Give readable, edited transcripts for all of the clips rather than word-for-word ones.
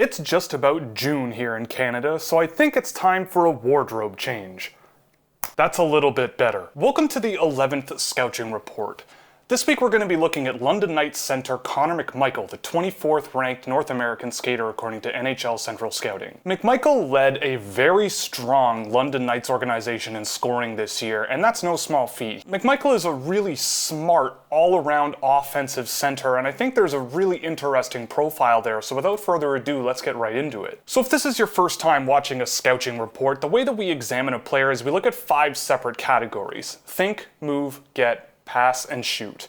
It's just about June here in Canada, so I think it's time for a wardrobe change. That's a little bit better. Welcome to the 11th Scouching Report. This week we're going to be looking at London Knights center Connor McMichael, the 24th ranked North American skater according to NHL Central Scouting. McMichael led a very strong London Knights organization in scoring this year, and that's no small feat. McMichael is a really smart, all-around offensive center, and I think there's a really interesting profile there, so without further ado, let's get right into it. So if this is your first time watching a Scouching report, the way that we examine a player is we look at 5 separate categories: think, move, get, pass, and shoot.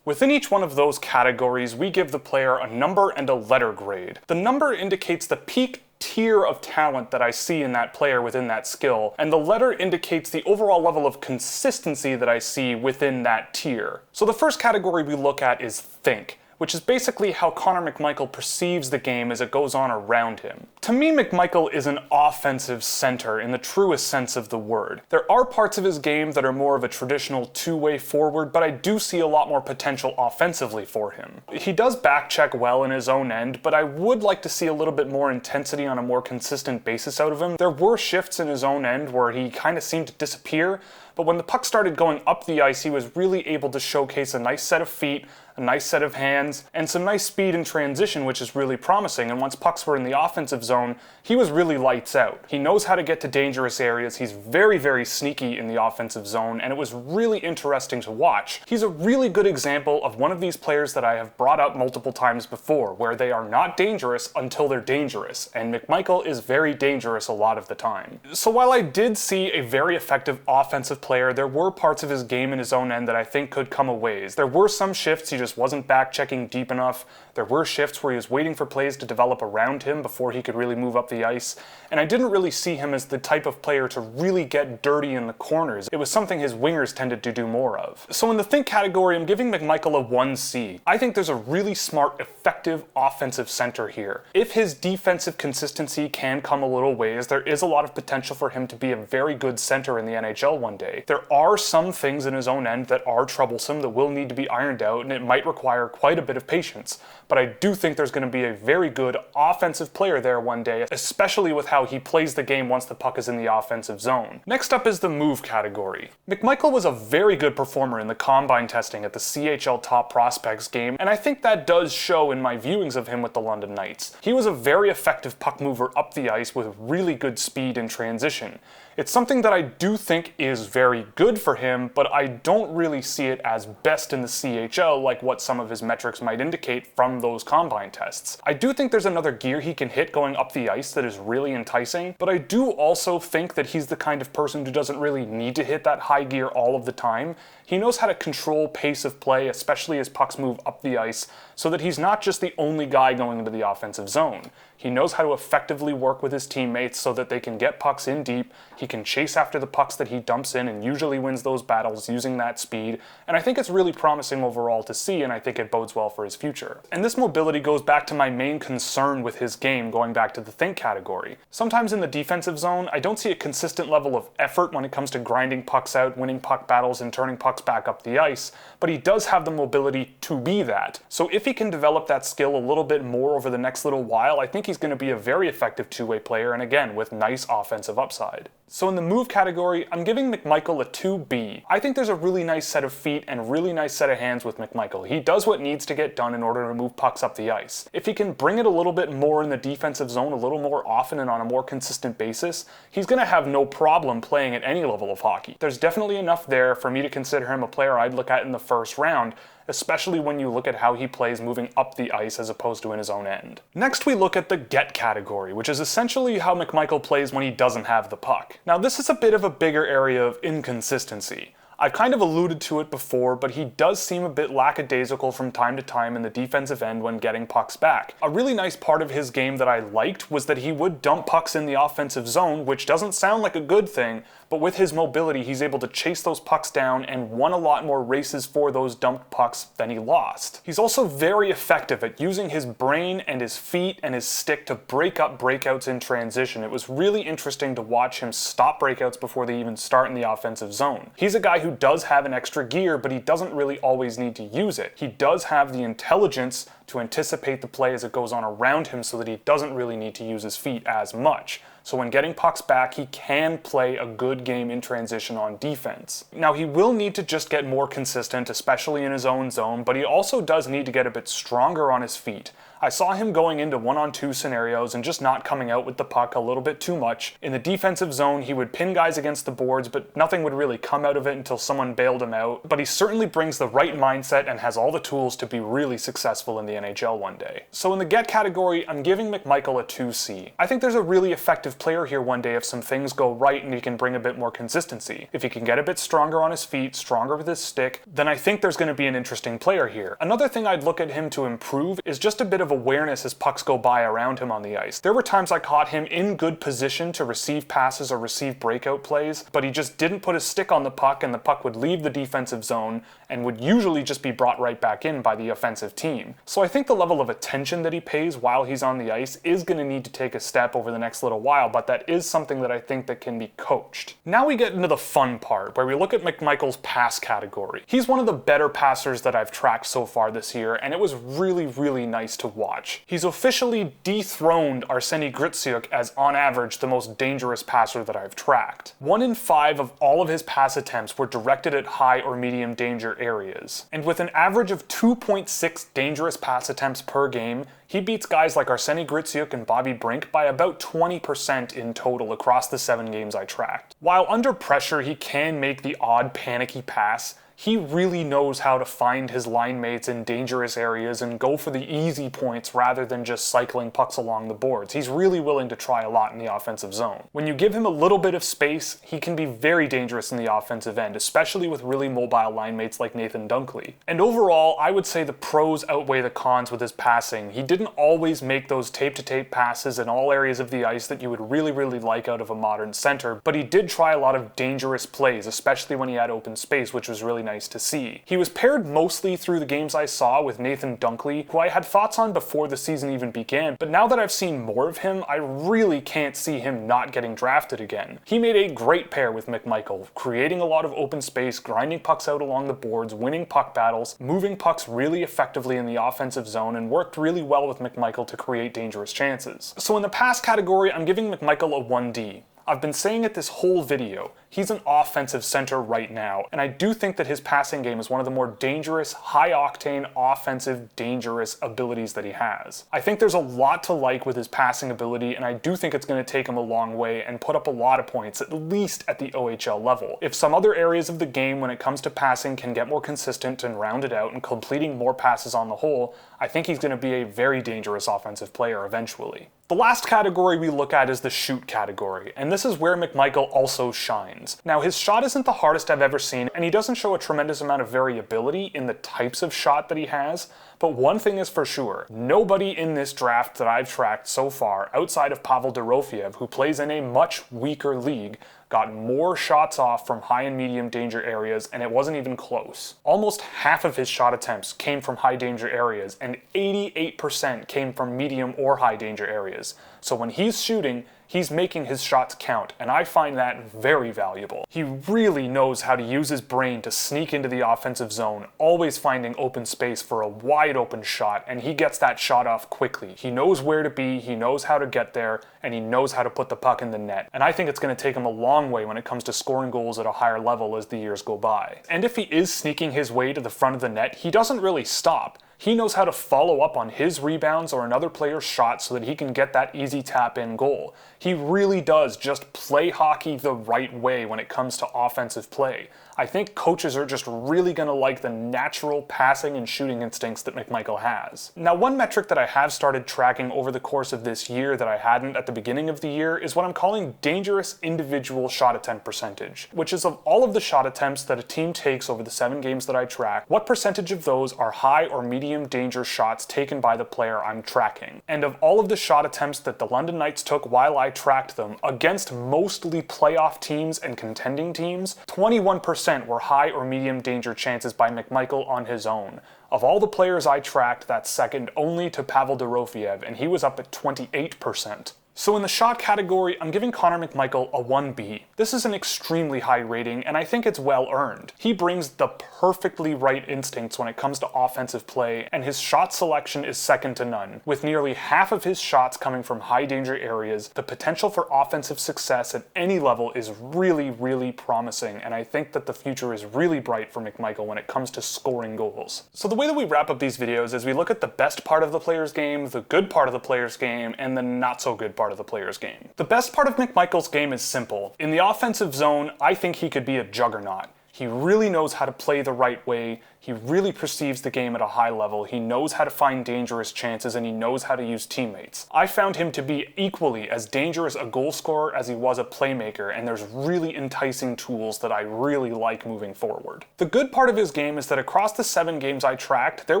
Within each one of those categories, we give the player a number and a letter grade. The number indicates the peak tier of talent that I see in that player within that skill, and the letter indicates the overall level of consistency that I see within that tier. So the first category we look at is think, which is basically how Connor McMichael perceives the game as it goes on around him. To me, McMichael is an offensive center in the truest sense of the word. There are parts of his game that are more of a traditional two-way forward, but I do see a lot more potential offensively for him. He does back check well in his own end, but I would like to see a little bit more intensity on a more consistent basis out of him. There were shifts in his own end where he kind of seemed to disappear, but when the puck started going up the ice, he was really able to showcase a nice set of feet, a nice set of hands, and some nice speed in transition, which is really promising. And once pucks were in the offensive zone, he was really lights out. He knows how to get to dangerous areas. He's very, very sneaky in the offensive zone, and it was really interesting to watch. He's a really good example of one of these players that I have brought up multiple times before, where they are not dangerous until they're dangerous, and McMichael is very dangerous a lot of the time. So while I did see a very effective offensive player, there were parts of his game in his own end that I think could come a ways. There were some shifts he just wasn't back checking deep enough. There were shifts where he was waiting for plays to develop around him before he could really move up the ice, and I didn't really see him as the type of player to really get dirty in the corners. It was something his wingers tended to do more of. So in the think category, I'm giving McMichael a 1C. I think there's a really smart, effective offensive center here. If his defensive consistency can come a little ways, there is a lot of potential for him to be a very good center in the NHL one day. There are some things in his own end that are troublesome that will need to be ironed out, and it might require quite a bit of patience. But I do think there's going to be a very good offensive player there one day, especially with how he plays the game once the puck is in the offensive zone. Next up is the move category. McMichael was a very good performer in the combine testing at the CHL Top Prospects game, and I think that does show in my viewings of him with the London Knights. He was a very effective puck mover up the ice with really good speed in transition. It's something that I do think is very good for him, but I don't really see it as best in the CHL like what some of his metrics might indicate from those combine tests. I do think there's another gear he can hit going up the ice that is really enticing, but I do also think that he's the kind of person who doesn't really need to hit that high gear all of the time. He knows how to control pace of play, especially as pucks move up the ice, so that he's not just the only guy going into the offensive zone. He knows how to effectively work with his teammates so that they can get pucks in deep. He can chase after the pucks that he dumps in and usually wins those battles using that speed. And I think it's really promising overall to see, and I think it bodes well for his future. And this mobility goes back to my main concern with his game, going back to the think category. Sometimes in the defensive zone, I don't see a consistent level of effort when it comes to grinding pucks out, winning puck battles, and turning pucks back up the ice, but he does have the mobility to be that. So if he can develop that skill a little bit more over the next little while, I think he's going to be a very effective two-way player, and again, with nice offensive upside. So in the move category, I'm giving McMichael a 2B. I think there's a really nice set of feet and a really nice set of hands with McMichael. He does what needs to get done in order to move pucks up the ice. If he can bring it a little bit more in the defensive zone a little more often and on a more consistent basis, he's going to have no problem playing at any level of hockey. There's definitely enough there for me to consider him a player I'd look at in the first round, especially when you look at how he plays moving up the ice as opposed to in his own end. Next we look at the get category, which is essentially how McMichael plays when he doesn't have the puck. Now this is a bit of a bigger area of inconsistency. I've kind of alluded to it before, but he does seem a bit lackadaisical from time to time in the defensive end when getting pucks back. A really nice part of his game that I liked was that he would dump pucks in the offensive zone, which doesn't sound like a good thing, but with his mobility, he's able to chase those pucks down and won a lot more races for those dumped pucks than he lost. He's also very effective at using his brain and his feet and his stick to break up breakouts in transition. It was really interesting to watch him stop breakouts before they even start in the offensive zone. He's a guy who does have an extra gear, but he doesn't really always need to use it. He does have the intelligence to anticipate the play as it goes on around him so that he doesn't really need to use his feet as much. So when getting pucks back, he can play a good game in transition on defense. Now, he will need to just get more consistent, especially in his own zone, but he also does need to get a bit stronger on his feet. I saw him going into 1-on-2 scenarios and just not coming out with the puck a little bit too much. In the defensive zone, he would pin guys against the boards, but nothing would really come out of it until someone bailed him out. But he certainly brings the right mindset and has all the tools to be really successful in the NHL one day. So in the get category, I'm giving McMichael a 2C. I think there's a really effective player here one day if some things go right and he can bring a bit more consistency. If he can get a bit stronger on his feet, stronger with his stick, then I think there's going to be an interesting player here. Another thing I'd look at him to improve is just a bit of awareness as pucks go by around him on the ice. There were times I caught him in good position to receive passes or receive breakout plays, but he just didn't put his stick on the puck and the puck would leave the defensive zone and would usually just be brought right back in by the offensive team. So I think the level of attention that he pays while he's on the ice is going to need to take a step over the next little while, but that is something that I think that can be coached. Now we get into the fun part, where we look at McMichael's pass category. He's one of the better passers that I've tracked so far this year, and it was really, really nice to watch. He's officially dethroned Arseny Gritsyuk as, on average, the most dangerous passer that I've tracked. 1 in 5 of all of his pass attempts were directed at high or medium danger areas. And with an average of 2.6 dangerous pass attempts per game, he beats guys like Arseny Gritsyuk and Bobby Brink by about 20% in total across the 7 games I tracked. While under pressure he can make the odd panicky pass, he really knows how to find his line mates in dangerous areas and go for the easy points rather than just cycling pucks along the boards. He's really willing to try a lot in the offensive zone. When you give him a little bit of space, he can be very dangerous in the offensive end, especially with really mobile line mates like Nathan Dunkley. And overall, I would say the pros outweigh the cons with his passing. He didn't always make those tape-to-tape passes in all areas of the ice that you would really like out of a modern center, but he did try a lot of dangerous plays, especially when he had open space, which was really nice to see. He was paired mostly through the games I saw with Nathan Dunkley, who I had thoughts on before the season even began, but now that I've seen more of him, I really can't see him not getting drafted again. He made a great pair with McMichael, creating a lot of open space, grinding pucks out along the boards, winning puck battles, moving pucks really effectively in the offensive zone, and worked really well with McMichael to create dangerous chances. So in the pass category, I'm giving McMichael a 1D. I've been saying it this whole video, he's an offensive center right now, and I do think that his passing game is one of the more dangerous, high-octane, offensive, dangerous abilities that he has. I think there's a lot to like with his passing ability, and I do think it's going to take him a long way and put up a lot of points, at least at the OHL level. If some other areas of the game when it comes to passing can get more consistent and rounded out and completing more passes on the whole, I think he's going to be a very dangerous offensive player eventually. The last category we look at is the shoot category, and this is where McMichael also shines. Now, his shot isn't the hardest I've ever seen, and he doesn't show a tremendous amount of variability in the types of shot that he has, but one thing is for sure, nobody in this draft that I've tracked so far, outside of Pavel Dorofeyev, who plays in a much weaker league, got more shots off from high and medium danger areas, and it wasn't even close. Almost half of his shot attempts came from high danger areas, and 88% came from medium or high danger areas. So when he's shooting, he's making his shots count, and I find that very valuable. He really knows how to use his brain to sneak into the offensive zone, always finding open space for a wide open shot, and he gets that shot off quickly. He knows where to be, he knows how to get there, and he knows how to put the puck in the net. And I think it's going to take him a long way when it comes to scoring goals at a higher level as the years go by. And if he is sneaking his way to the front of the net, he doesn't really stop. He knows how to follow up on his rebounds or another player's shot so that he can get that easy tap-in goal. He really does just play hockey the right way when it comes to offensive play. I think coaches are just really going to like the natural passing and shooting instincts that McMichael has. Now, one metric that I have started tracking over the course of this year that I hadn't at the beginning of the year is what I'm calling dangerous individual shot attempt percentage, which is of all of the shot attempts that a team takes over the 7 games that I track, what percentage of those are high or medium danger shots taken by the player I'm tracking. And of all of the shot attempts that the London Knights took while I tracked them against mostly playoff teams and contending teams, 21% were high or medium danger chances by McMichael on his own. Of all the players I tracked, that's second only to Pavel Dorofiev, and he was up at 28%. So in the shot category, I'm giving Connor McMichael a 1B. This is an extremely high rating, and I think it's well earned. He brings the perfectly right instincts when it comes to offensive play, and his shot selection is second to none. With nearly half of his shots coming from high danger areas, the potential for offensive success at any level is really, really promising, and I think that the future is really bright for McMichael when it comes to scoring goals. So the way that we wrap up these videos is we look at the best part of the player's game, the good part of the player's game, and the not so good part of the player's game. The best part of McMichael's game is simple. In the offensive zone, I think he could be a juggernaut. He really knows how to play the right way. He really perceives the game at a high level. He knows how to find dangerous chances, and he knows how to use teammates. I found him to be equally as dangerous a goal scorer as he was a playmaker, and there's really enticing tools that I really like moving forward. The good part of his game is that across the 7 games I tracked, there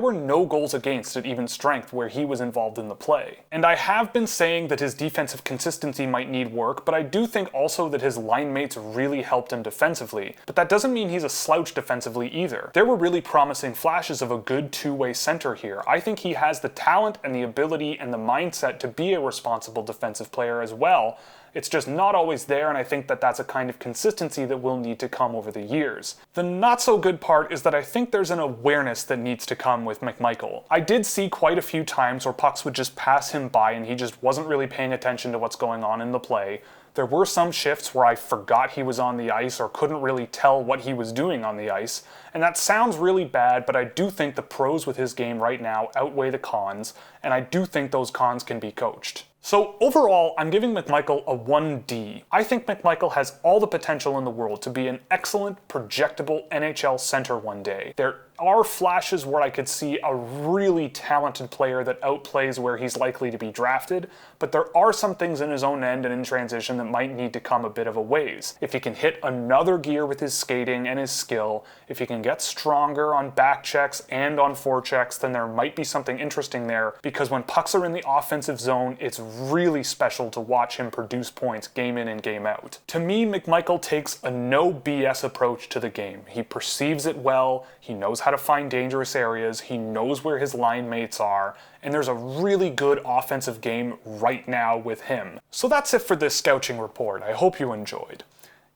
were no goals against at even strength where he was involved in the play. And I have been saying that his defensive consistency might need work, but I do think also that his line mates really helped him defensively. But that doesn't mean he's a slouch defensively either. There were really promising flashes of a good two-way center here. I think he has the talent and the ability and the mindset to be a responsible defensive player as well. It's just not always there, and I think that that's a kind of consistency that will need to come over the years. The not so good part is that I think there's an awareness that needs to come with McMichael. I did see quite a few times where pucks would just pass him by and he just wasn't really paying attention to what's going on in the play. There were some shifts where I forgot he was on the ice or couldn't really tell what he was doing on the ice, and that sounds really bad, but I do think the pros with his game right now outweigh the cons, and I do think those cons can be coached. So overall, I'm giving McMichael a 1D. I think McMichael has all the potential in the world to be an excellent, projectable NHL center one day. There are flashes where I could see a really talented player that outplays where he's likely to be drafted, but there are some things in his own end and in transition that might need to come a bit of a ways. If he can hit another gear with his skating and his skill, if he can get stronger on back checks and on forechecks, then there might be something interesting there, because when pucks are in the offensive zone, it's really special to watch him produce points game in and game out. To me, McMichael takes a no BS approach to the game. He perceives it well, he knows how to find dangerous areas, he knows where his line mates are, and there's a really good offensive game right now with him. So that's it for this Scouching report. I hope you enjoyed.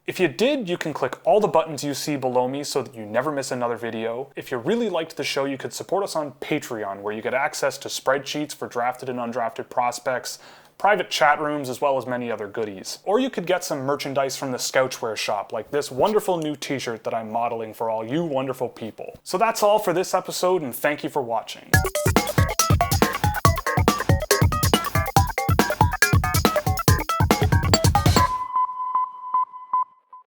If you did, you can click all the buttons you see below me so that you never miss another video. If you really liked the show, you could support us on Patreon, where you get access to spreadsheets for drafted and undrafted prospects, private chat rooms, as well as many other goodies. Or you could get some merchandise from the Scouchwear shop, like this wonderful new t-shirt that I'm modeling for all you wonderful people. So that's all for this episode, and thank you for watching.